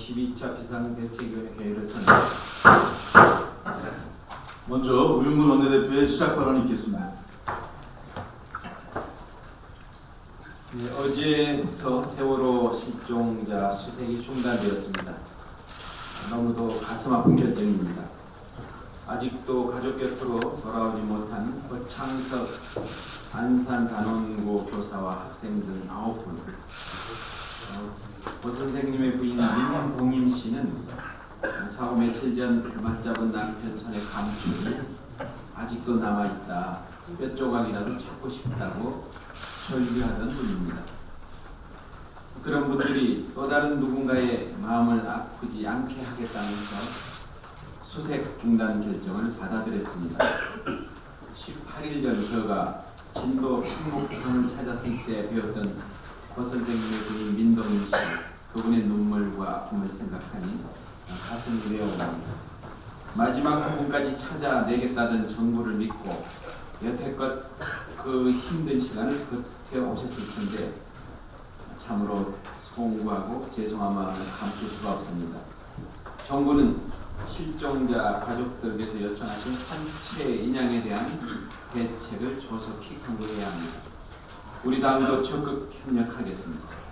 제12차 비상대책위원회 회의를 선언합니다. 먼저 우윤근 원내대표의 시작 발언이 있겠습니다. 네, 어제부터 세월호 실종자 수색이 중단되었습니다. 너무도 가슴 아픈 결정입니다. 아직도 가족 곁으로 돌아오지 못한 허창석 안산단원고 교사와 학생 등 9분, 고 선생님의 부인 민동임 씨는 사고 며칠 전 맞잡은 남편 손의 감촉이 아직도 남아있다. 뼈 조각이라도 찾고 싶다고 절규하던 분입니다. 그런 분들이 또 다른 누군가의 마음을 아프지 않게 하겠다면서 수색 중단 결정을 받아들였습니다. 18일 전 저가 진도 평목항을 찾았을 때 배웠던 고 선생님의 부인 민동임 씨, 그분의 눈물과 아픔을 생각하니 가슴이 메어옵니다. 마지막 한 분까지 찾아내겠다던 정부를 믿고 여태껏 그 힘든 시간을 버텨 오셨을 텐데 참으로 송구하고 죄송한 마음을 감출 수가 없습니다. 정부는 실종자 가족들께서 요청하신 산채 인양에 대한 대책을 조속히 강구해야 합니다. 우리 당도 적극 협력하겠습니다.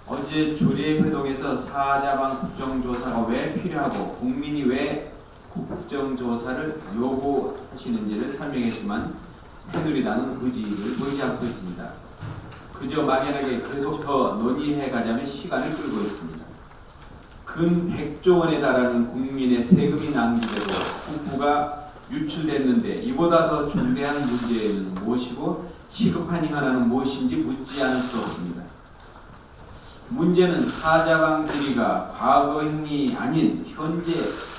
어제 주례회동에서 사자방 국정조사가 왜 필요하고 국민이 왜 국정조사를 요구하시는지를 설명했지만 새누리당은 의지를 보이지 않고 있습니다. 그저 막연하게 계속 더 논의해 가자면 시간을 끌고 있습니다. 근 100조 원에 달하는 국민의 세금이 낭비되고 국부가 유출됐는데 이보다 더 중대한 문제는 무엇이고 시급한 현안은 무엇인지 묻지 않을 수 없습니다. 문제는 사자방 비리가 과거형이 아닌 현재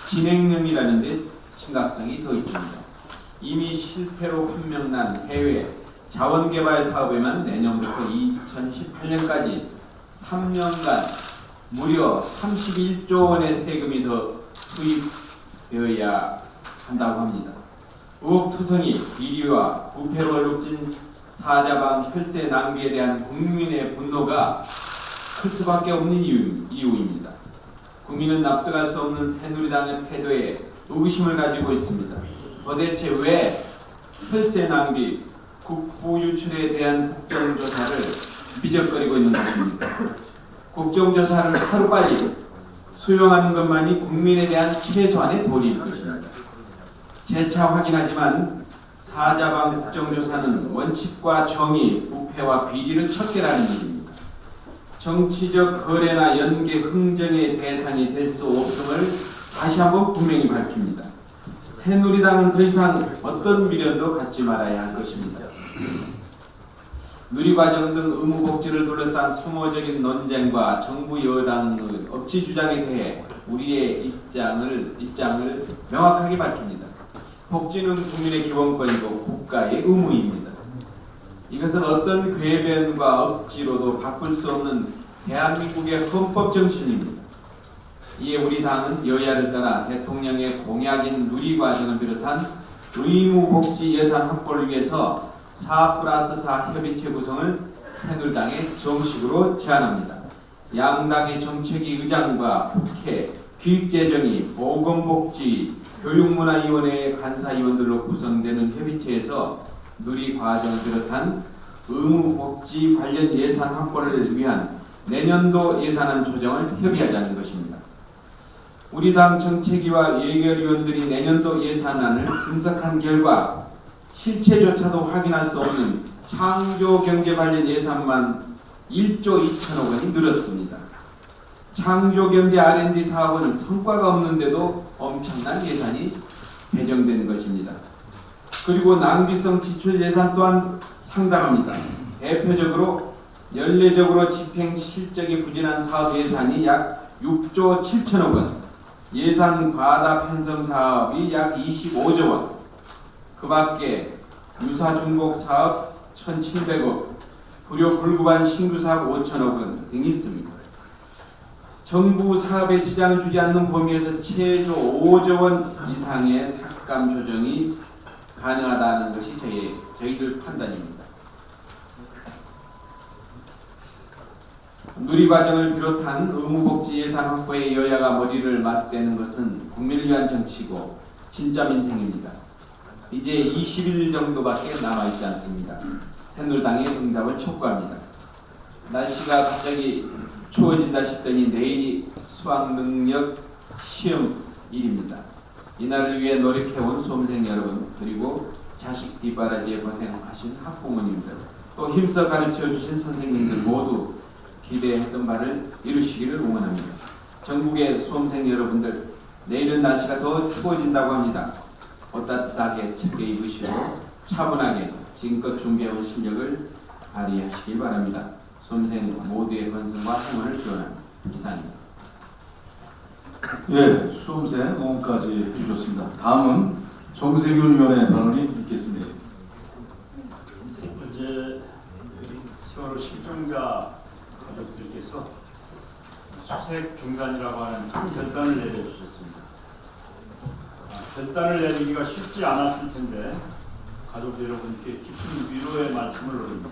진행형이라는 데 심각성이 더 있습니다. 이미 실패로 판명난 해외 자원개발 사업에만 내년부터 2018년까지 3년간 무려 31조 원의 세금이 더 투입되어야 한다고 합니다. 의혹투성이 비리와 부패로 얼룩진 사자방 혈세 낭비에 대한 국민의 분노가 클 수밖에 없는 이유입니다. 국민은 납득할 수 없는 새누리당의 태도에 의구심을 가지고 있습니다. 도대체 왜 혈세 낭비, 국부 유출에 대한 국정조사를 미적거리고 있는 것입니까? 국정조사를 하루빨리 수용하는 것만이 국민에 대한 최소한의 도리일 것입니다. 재차 확인하지만 사자방 국정조사는 원칙과 정의, 부패와 비리를 척결하는 일입니다. 정치적 거래나 연계 흥정의 대상이 될 수 없음을 다시 한번 분명히 밝힙니다. 새누리당은 더 이상 어떤 미련도 갖지 말아야 할 것입니다. 누리과정 등 의무복지를 둘러싼 소모적인 논쟁과 정부 여당의 억지 주장에 대해 우리의 입장을 명확하게 밝힙니다. 복지는 국민의 기본권이고 국가의 의무입니다. 이것은 어떤 궤변과 억지로도 바꿀 수 없는 대한민국의 헌법 정신입니다. 이에 우리 당은 여야를 떠나 대통령의 공약인 누리과정을 비롯한 의무복지 예산 확보를 위해서 4+4 협의체 구성을 새누리당에 정식으로 제안합니다. 양당의 정책위 의장과 국회, 기획재정위, 보건복지, 교육문화위원회의 간사위원들로 구성되는 협의체에서 누리과정을 비롯한 의무복지 관련 예산 확보를 위한 내년도 예산안 조정을 협의하자는 것입니다. 우리 당 정책위와 예결위원들이 내년도 예산안을 분석한 결과 실체조차도 확인할 수 없는 창조경제 관련 예산만 1조 2천억 원이 늘었습니다. 창조경제 R&D 사업은 성과가 없는데도 엄청난 예산이 배정된 것입니다. 그리고 낭비성 지출 예산 또한 상당합니다. 대표적으로 연례적으로 집행 실적이 부진한 사업 예산이 약 6조 7천억 원, 예산 과다 편성 사업이 약 25조 원, 그 밖에 유사중복 사업 1,700억, 불효 불구반 신규 사업 5천억 원 등이 있습니다. 정부 사업에 지장을 주지 않는 범위에서 최소 5조 원 이상의 삭감 조정이 가능하다는 것이 저희들 판단입니다. 누리과정을 비롯한 의무복지 예산 확보에 여야가 머리를 맞대는 것은 국민을 위한 정치고 진짜 민생입니다. 이제 20일 정도밖에 남아있지 않습니다. 새누리당의 응답을 촉구합니다. 날씨가 갑자기 추워진다 싶더니 내일이 수학능력 시험일입니다. 이날을 위해 노력해온 수험생 여러분, 그리고 자식 뒷바라지에 고생하신 학부모님들, 또 힘써 가르쳐주신 선생님들 모두 기대했던 바를 이루시기를 응원합니다. 전국의 수험생 여러분들, 내일은 날씨가 더 추워진다고 합니다. 옷 따뜻하게 챙겨 입으시고 차분하게 지금껏 준비해온 실력을 발휘하시길 바랍니다. 수험생 모두의 건승과 행운을 기원합니다. 이상입니다. 예, 수험생 응원까지 해주셨습니다. 다음은 정세균 위원의 발언이 있겠습니다. 어제 세월호 실종자 가족들께서 수색 중단이라고 하는 큰 결단을 내려주셨습니다. 결단을 내리기가 쉽지 않았을 텐데 가족 여러분께 깊은 위로의 말씀을 올립니다.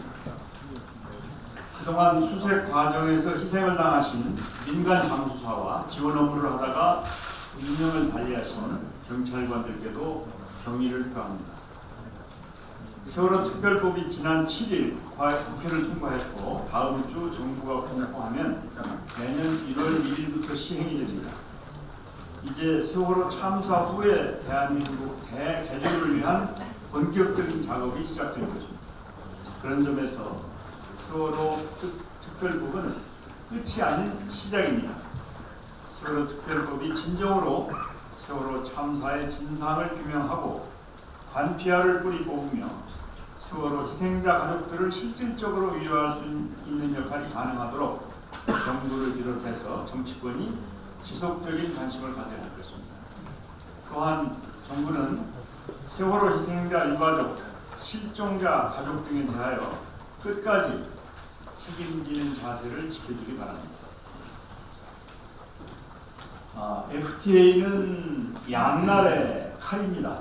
그동안 수색 과정에서 희생을 당하신 민간 잠수사와 지원 업무를 하다가 운명을 달리하시는 경찰관들께도 경의를 표합니다. 세월호 특별법이 지난 7일 국회를 통과했고 다음 주 정부가 공포하면 내년 1월 1일부터 시행이 됩니다. 이제 세월호 참사 후에 대한민국 대개조를 위한 본격적인 작업이 시작될 것입니다. 그런 점에서 세월호 특별법은 끝이 아닌 시작입니다. 세월호 특별법이 진정으로 세월호 참사의 진상을 규명하고 관피아를 뿌리 뽑으며 세월호 희생자 가족들을 실질적으로 위로할 수 있는 역할이 가능하도록 정부를 비롯해서 정치권이 지속적인 관심을 가져야 할 것입니다. 또한 정부는 세월호 희생자 일가족, 실종자 가족 등에 대하여 끝까지 책임지는 자세를 지켜주기 바랍니다. FTA는 양날의 칼입니다.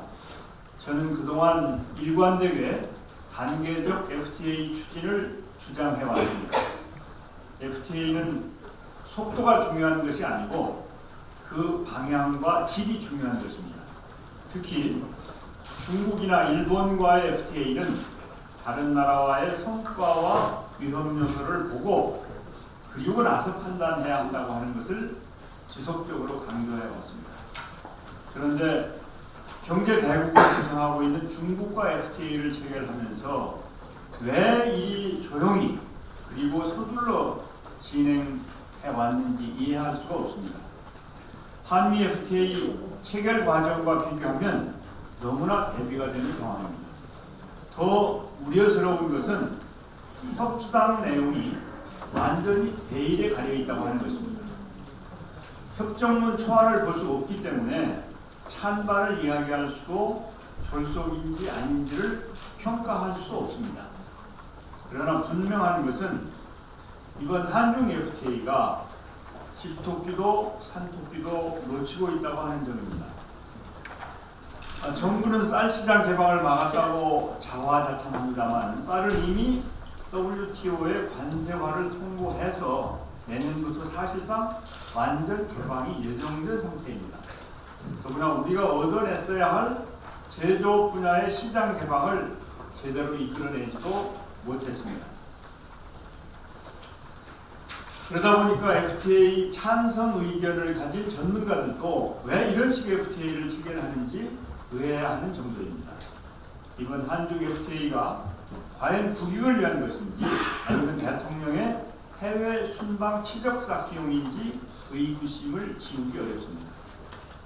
저는 그동안 일관되게 단계적 FTA 추진을 주장해왔습니다. FTA는 속도가 중요한 것이 아니고 그 방향과 질이 중요한 것입니다. 특히 중국이나 일본과의 FTA는 다른 나라와의 성과와 위험 요소를 보고 그리고 나서 판단해야 한다고 하는 것을 지속적으로 강조해 왔습니다. 그런데 경제 대국을 구성하고 있는 중국과 FTA를 체결하면서 왜 이 조용히 그리고 서둘러 진행해 왔는지 이해할 수가 없습니다. 한미 FTA 체결 과정과 비교하면 너무나 대비가 되는 상황입니다. 더 우려스러운 것은 협상 내용이 완전히 베일에 가려 있다고 하는 것입니다. 협정문 초안을 볼 수 없기 때문에 찬반을 이야기할 수도 졸속인지 아닌지를 평가할 수 없습니다. 그러나 분명한 것은 이번 한중 FTA가 집토끼도 산토끼도 놓치고 있다고 하는 점입니다. 정부는 쌀 시장 개방을 막았다고 자화자찬합니다만 쌀은 이미 WTO의 관세화를 통보해서 내년부터 사실상 완전 개방이 예정된 상태입니다. 더구나 우리가 얻어냈어야 할 제조업 분야의 시장 개방을 제대로 이끌어내지도 못했습니다. 그러다 보니까 FTA 찬성 의견을 가진 전문가들도 왜 이런 식의 FTA를 체결하는지 의아해하는 정도입니다. 이번 한중 FTA가 과연 국익을 위한 것인지 아니면 대통령의 해외 순방 치적 쌓기용인지 의구심을 지우기 어렵습니다.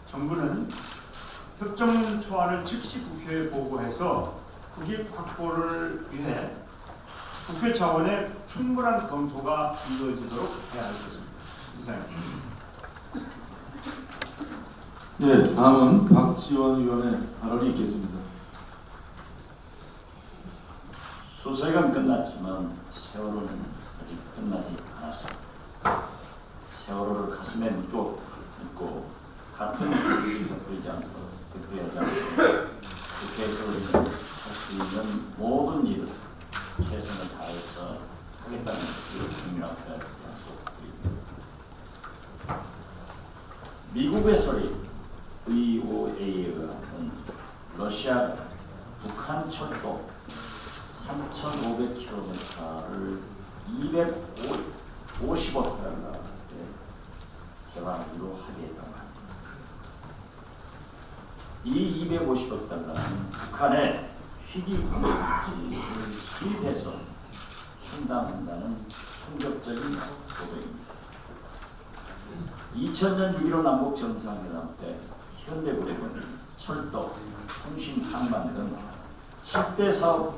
정부는 협정문 초안을 즉시 국회에 보고해서 국익 확보를 위해 국회 차원의 충분한 검토가 이루어지도록 해야 할 것입니다. 이상입니다. 네, 다음은 박지원 위원의 발언이 있겠습니다. 수색은 끝났지만 세월호는 아직 끝나지 않았습니다. 세월호를 가슴에 묻고 같은 일이 베풀지 않고 국회에서 우리는 할 수 있는 모든 일을 최선을 다해서 하겠다는 것을 국민앞에 약속을 미국의 소리 VOA는 러시아가 북한 철도 3,500km를 250억 달러에 개발하기로 합의했단 말입니다. 이 250억 달러는 북한의 희귀물질을 수입해서 충당한다는 충격적인 고백입니다. 2000년 6.15 남북 정상회담 때 현대그룹은 철도, 통신, 항만 등 10대 사업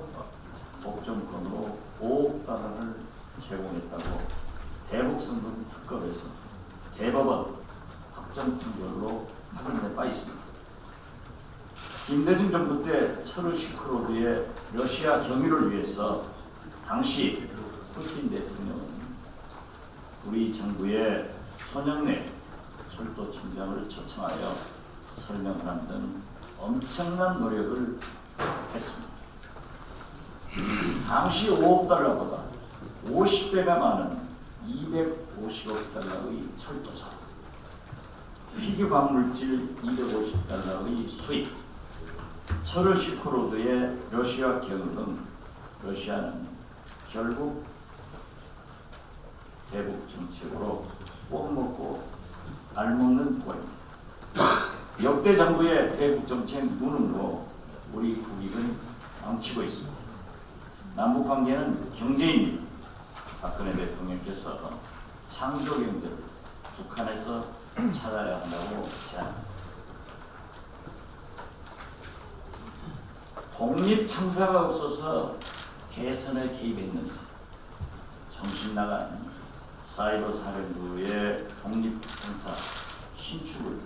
목적금으로 5억 달러를 제공했다고 대북선거 특검에서 대법원 확정 판결로 확인된 바 있습니다. 김대중 정부 때 철도 실크로드의 러시아 경유를 위해서 당시 푸틴 대통령은 우리 정부의 손영래 철도청장을 초청하여 설명하는 등 엄청난 노력을 했습니다. 당시 5억 달러보다 50배가 많은 250억 달러의 철도 사업, 희귀 광물질 250달러의 수입, 철도 실크로드의 러시아 경유 등 러시아는 결국 대북 정책으로 꼭 먹고 알 먹는 꼴입니다. 역대 정부의 대북 정책 무능으로 우리 국익은 망치고 있습니다. 남북 관계는 경제입니다. 박근혜 대통령께서 창조 경제를 북한에서 찾아야 한다고 제안합니다. 독립청사가 없어서 대선에 개입했는지 정신 나간 사이버 사령부의 독립청사 신축을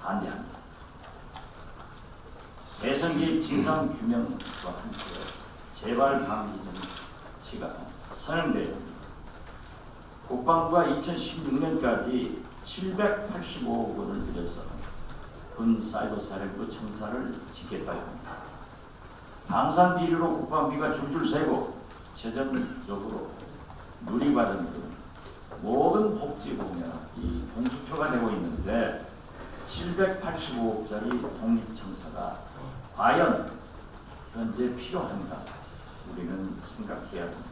반대합니다. 대선 개입 진상 규명과 함께 재발 방지 조치가 선언되어 국방부가 2016년까지 785억 원을 들여서 군 사이버 사령부 청사를 짓겠다고 합니다. 방산 비리로 국방비가 줄줄 새고 재정적으로 누리과정 등 모든 복지 공약이 공수표가 되고 있는데 785억짜리 독립청사가 과연 현재 필요한가 우리는 생각해야 합니다.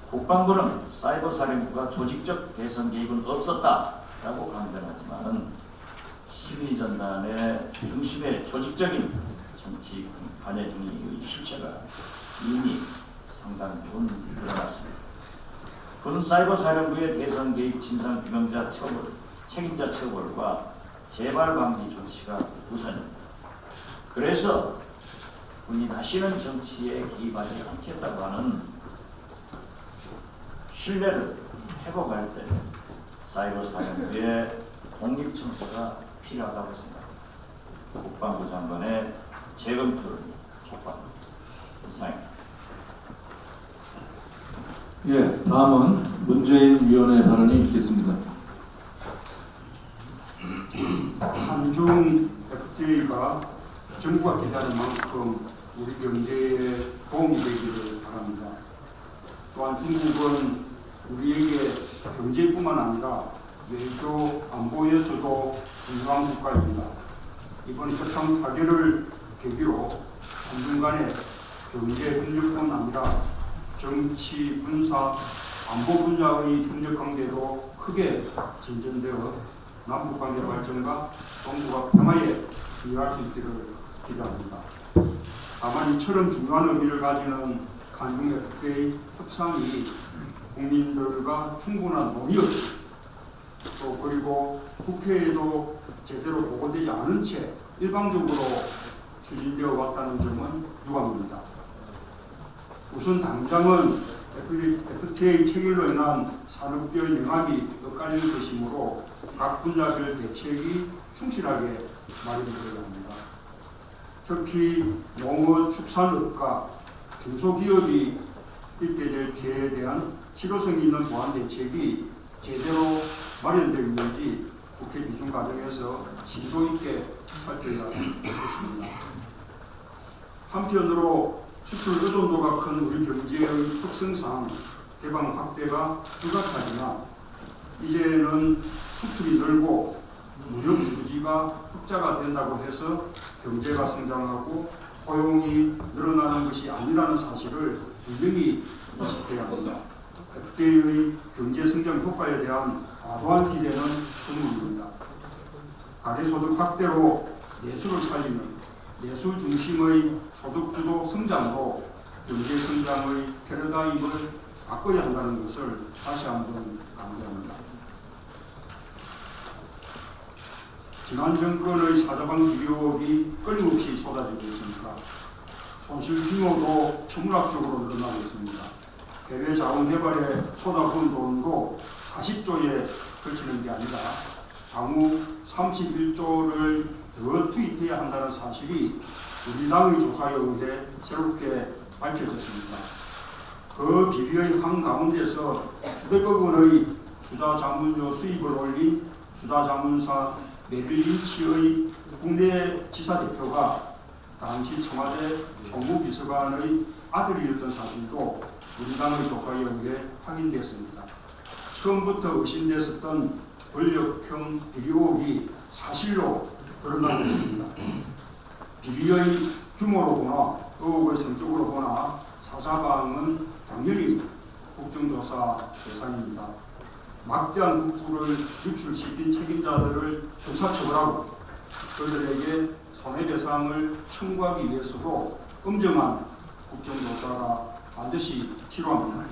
국방부는 사이버 사령부가 조직적 대선 개입은 없었다라고 강변하지만 심리전단의 중심의 조직적인 정치 관여 중의 실체가 이미 상당 부분 드러났습니다. 군 사이버 사령부의 대선 개입 진상 규명자 처벌, 책임자 처벌과 재발 방지 조치가 우선입니다. 그래서 군이 다시는 정치에 개입하지 않겠다고 하는 신뢰를 회복할 때 사이버 사령부의 독립청사가 필요하다고 생각합니다. 국방부 장관의 재검토를 촉구합니다. 이상입니다. 예, 다음은 문재인 위원의 발언이 있겠습니다. 한중 FTA가 정부가 기대하는 만큼 우리 경제에 도움이 되기를 바랍니다. 또한 중국은 우리에게 경제뿐만 아니라 외교 안보에서도 중요한 국가입니다. 이번 협상 타결을 계기로 한중 간의 경제 협력뿐 아니라 정치, 군사, 안보 분야의 협력 관계도 크게 진전되어 남북관계 발전과 동북아 평화에 기여할 수 있기를 기대합니다. 다만 이처럼 중요한 의미를 가지는 한중 FTA 협상이 국민들과 충분한 논의 없이 또 그리고 국회에도 제대로 보고되지 않은 채 일방적으로 추진되어 왔다는 점은 유감입니다. 우선 당장은 FTA 체결로 인한 산업별 영향이 엇갈릴 것이므로 각 분야별 대책이 충실하게 마련되어야 합니다. 특히 농업, 축산업과 중소기업이 입게 될 피해에 대한 실효성 있는 보완 대책이 제대로 마련되어 있는지 국회 비준 과정에서 심도 있게 살펴야 할 것입니다. 한편으로 수출 의존도가 큰 우리 경제의 특성상 개방 확대가 불가하지만 이제는 수출이 늘고 경기가 흑자가 된다고 해서 경제가 성장하고 고용이 늘어나는 것이 아니라는 사실을 분명히 인식해야 합니다. 그때의 경제 성장 효과에 대한 과도한 기대는 드물입니다. 가계소득 확대로 내수를 살리는 내수 중심의 소득주도 성장으로 경제 성장의 패러다임을 바꿔야 한다는 것을 다시 한번 강조합니다. 지난 정권의 사자방 비리의혹이 끊임없이 쏟아지고 있습니다. 손실 규모도 천문학적으로 늘어나고 있습니다. 대외 자원 개발에 쏟아부은 돈도 40조에 걸치는 게 아니라 향후 31조를 더 투입해야 한다는 사실이 우리 당의 조사에 의해 새롭게 밝혀졌습니다. 그 비리의 한가운데서 수백억 원의 투자자문료 수입을 올린 투자자문사 메릴린치의 국내 지사 대표가 당시 청와대 총무비서관의 아들이었던 사실도 우리 당의 조사에 의해 확인됐습니다. 처음부터 의심됐었던 권력형 비리 의혹이 사실로 드러나고 있습니다. 비리의 규모로 보나 의혹의 성격으로 보나 사자방은 당연히 국정조사 대상입니다. 막대한 국부를 유출시킨 책임자들을 형사처벌하고 그들에게 손해배상을 청구하기 위해서도 엄정한 국정조사가 반드시 필요합니다.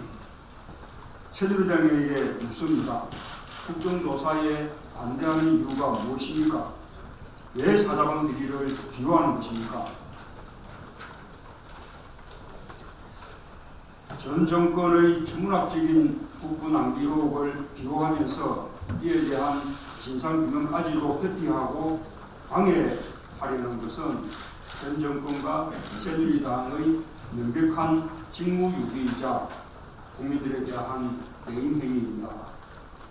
새누리당에게 묻습니다. 국정조사에 반대하는 이유가 무엇입니까? 왜 사자방 비리를 비호하는 것입니까? 전 정권의 천문학적인 국부 낭비 의혹을 비호하면서 이에 대한 진상규명까지도 회피하고 방해하려는 것은 전 정권과 새누리당의 명백한 직무유기이자 국민들에 대한 배임 행위입니다.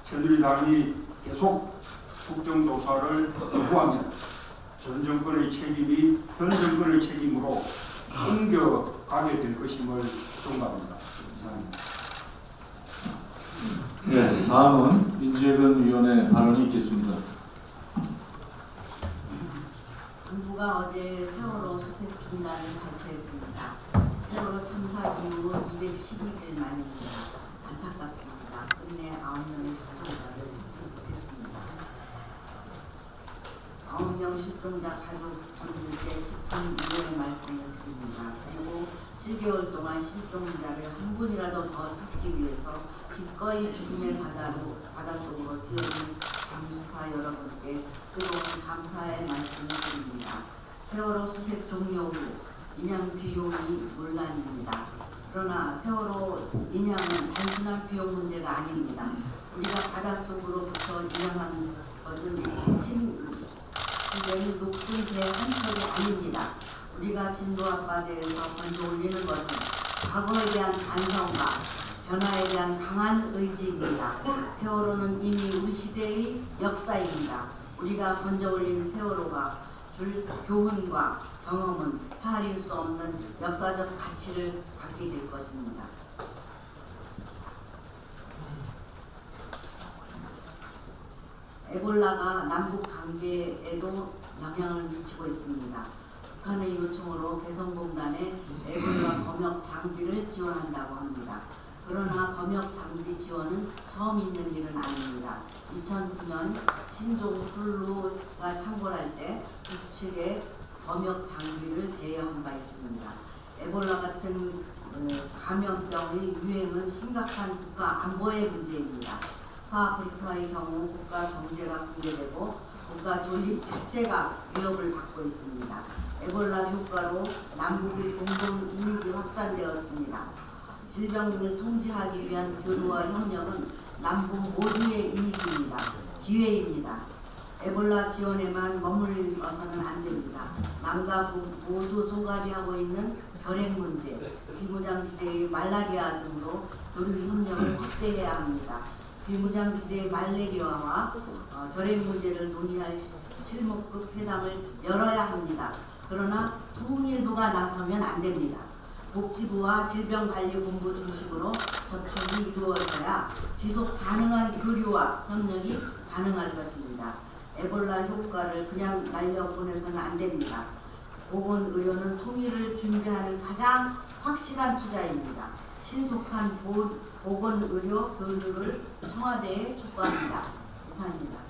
새누리당이 계속 국정조사를 거부하면 전 정권의 책임이 현 정권의 책임으로 옮겨가게 될 것임을 경고합니다. 이상입니다. 네, 다음은 민재근 위원의 발언이 있겠습니다. 정부가 어제 세월호 수색 중단을 발표했습니다. 세월호 참사 이후 212일 만입니다. 안타깝습니다. 끝내 9명의 실종자를 찾지 못했습니다. 9명 실종자 가족분들께 깊은 이해의 말씀을 드립니다. 그리고 7개월 동안 실종자를 한 분이라도 더 찾기 위해서 기꺼이 죽음의 바닷속으로 뛰어든 잠수사 여러분께 뜨거운 감사의 말씀을 드립니다. 세월호 수색 종료 후 인양 비용이 논란입니다. 그러나 세월호 인양은 단순한 비용 문제가 아닙니다. 우리가 바닷속으로부터 인양하는 것은 침수된 높은 배 한 척이 아닙니다. 우리가 진도앞 바다에서 건져 올리는 것은 과거에 대한 반성과 변화에 대한 강한 의지입니다. 세월호는 이미 우리 시대의 역사입니다. 우리가 건져 올린 세월호가 줄 교훈과 경험은 헤아릴 수 없는 역사적 가치를 갖게 될 것입니다. 에볼라가 남북 관계에도 영향을 미치고 있습니다. 북한의 요청으로 개성공단에 에볼라 검역 장비를 지원한다고 합니다. 그러나 검역 장비 지원은 처음 있는 일은 아닙니다. 2009년 신종 플루가 창궐할 때 북측에 검역 장비를 대여한 바 있습니다. 에볼라 같은 감염병의 유행은 심각한 국가 안보의 문제입니다. 서아프리카의 경우 국가 경제가 붕괴되고 국가 존립 자체가 위협을 받고 있습니다. 에볼라 효과로 남북의 공동 이익이 확산되었습니다. 질병을 통제하기 위한 교류와 협력은 남북 모두의 이익입니다. 기회입니다. 에볼라 지원에만 머물러서는 안 됩니다. 남과 북 모두 소갈이하고 있는 결핵 문제, 비무장지대의 말라리아 등으로 교류 협력을 확대해야 합니다. 비무장지대의 말레리아와 결핵 문제를 논의할 실무급 회담을 열어야 합니다. 그러나 통일부가 나서면 안 됩니다. 복지부와 질병관리본부 중심으로 접촉이 이루어져야 지속 가능한 교류와 협력이 가능할 것입니다. 에볼라 효과를 그냥 날려보내서는 안 됩니다. 보건의료는 통일을 준비하는 가장 확실한 투자입니다. 신속한 보건의료 교류를 청와대에 촉구합니다. 이상입니다.